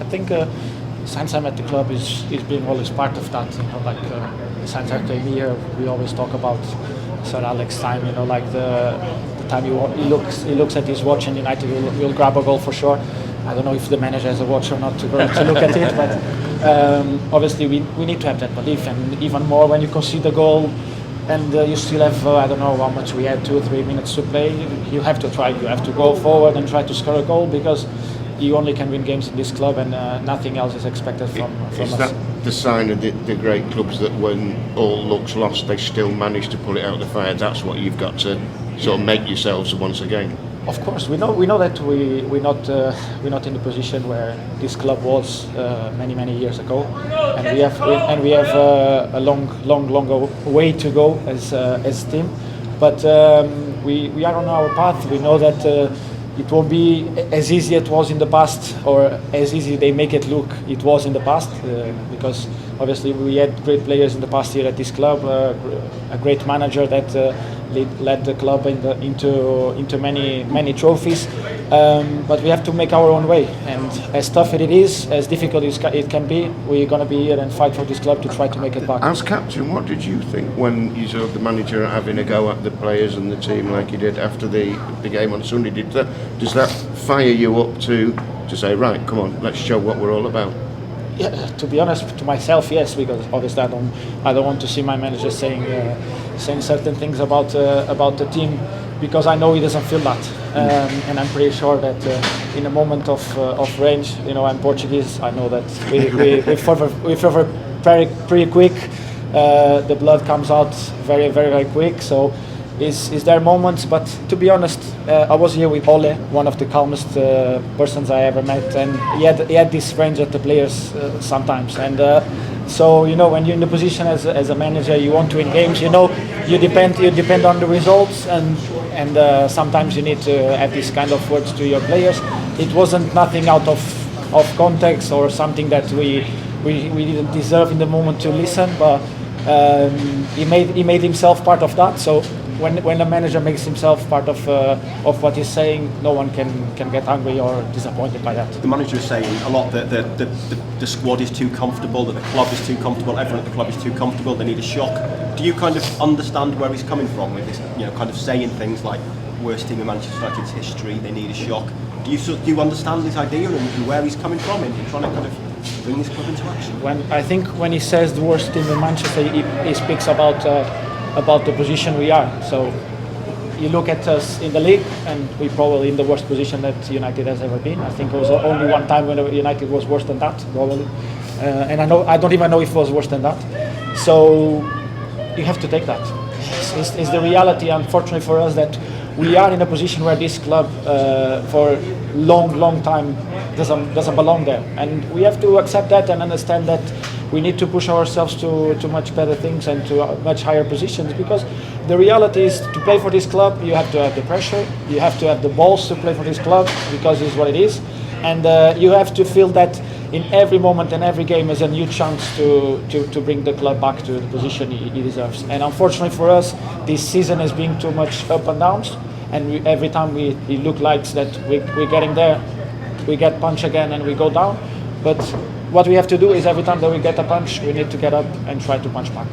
think since I'm at the club is being always part of that. Since I came here, we always talk about Sir Alex time. The time he looks at his watch and United will grab a goal for sure. I don't know if the manager has a watch or not to look at it, but obviously we need to have that belief, and even more when you concede the goal and you still have I don't know how much we had, 2 or 3 minutes to play. You have to try. You have to go forward and try to score a goal, because you only can win games in this club, and nothing else is expected from us. Is that the sign of the great clubs, that when all looks lost, they still manage to pull it out of the fire? That's what you've got to sort of make yourselves once again. Of course, we know that we're not in the position where this club was many years ago, and we have a long way to go as a team. But we are on our path. We know that it won't be as easy as it was in the past, or as easy they make it look it was in the past, because obviously we had great players in the past here at this club, a great manager that led the club into many trophies, but we have to make our own way, and as tough as it is, as difficult as it can be, we're going to be here and fight for this club to try to make it back. As captain, what did you think when you saw the manager having a go at the players and the team like he did after the game on Sunday? Does that fire you up to say, right, come on, let's show what we're all about? Yeah, to be honest, to myself, yes, because obviously I don't want to see my manager saying certain things about the team, because I know he doesn't feel that, and I'm pretty sure that in a moment of range, I'm Portuguese. I know that we favor pretty quick. The blood comes out very quick. So is there moments, but to be honest, I was here with Ole, one of the calmest persons I ever met, and he had this range at the players sometimes, and so when you're in the position as a manager, you want to win games. You depend on the results, and sometimes you need to have these kind of words to your players. It wasn't nothing out of context or something that we didn't deserve in the moment to listen, but he made himself part of that. So when a manager makes himself part of what he's saying, no one can get angry or disappointed by that. The manager is saying a lot that the squad is too comfortable, that the club is too comfortable, everyone at the club is too comfortable, they need a shock. Do you kind of understand where he's coming from with this, kind of saying things like worst team in Manchester United's history, they need a shock? Do you understand his idea and where he's coming from in trying to kind of bring this club into action? I think when he says the worst team in Manchester, he speaks about the position we are. So you look at us in the league, and we're probably in the worst position that United has ever been. I think it was only one time when United was worse than that, probably. And I don't even know if it was worse than that. So you have to take that. It's the reality, unfortunately for us, that we are in a position where this club for long time doesn't belong there, and we have to accept that and understand that we need to push ourselves to much better things and to much higher positions, because the reality is, to play for this club you have to have the pressure, you have to have the balls to play for this club, because it's what it is, and you have to feel that in every moment and every game is a new chance to bring the club back to the position he deserves. And unfortunately for us, this season has been too much up and downs, and every time it look like that we're getting there, we get punched again and we go down. But what we have to do is, every time that we get a punch, we need to get up and try to punch back.